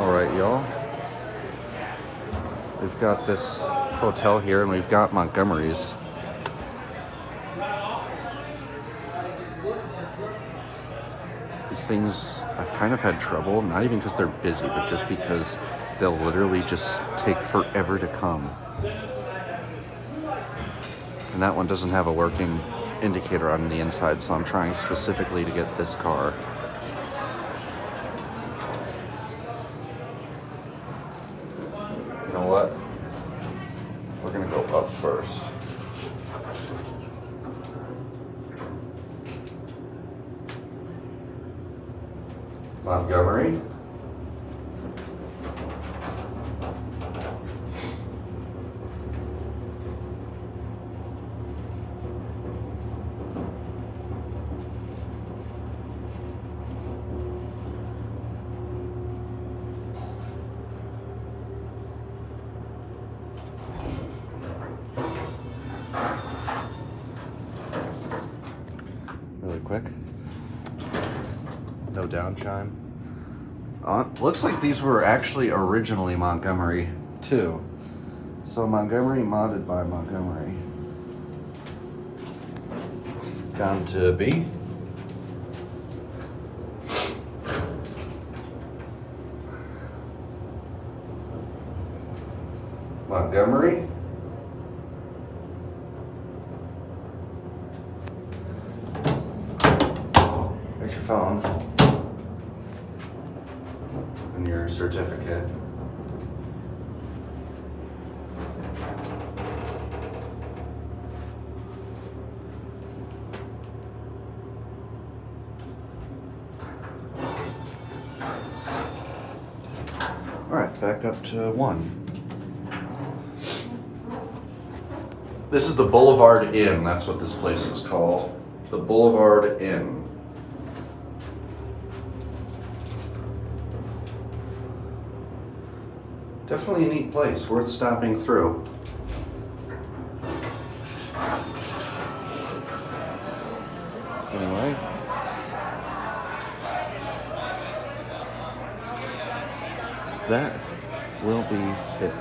Alright, y'all. We've got this hotel here and we've got Montgomery's. These things, I've kind of had trouble, not even because they're busy, but just because they'll literally just take forever to come. And that one doesn't have a working indicator on the inside, so I'm trying specifically to get this car. You know what? We're gonna go up first. Montgomery. Really quick. No down chime. Looks like these were actually originally Montgomery too. So Montgomery modded by Montgomery. Down to B. Montgomery. There's your phone. And your certificate. All right, back up to 1. This is the Boulevard Inn. That's what this place is called. The Boulevard Inn. Definitely a neat place, worth stopping through. Anyway. That will be it.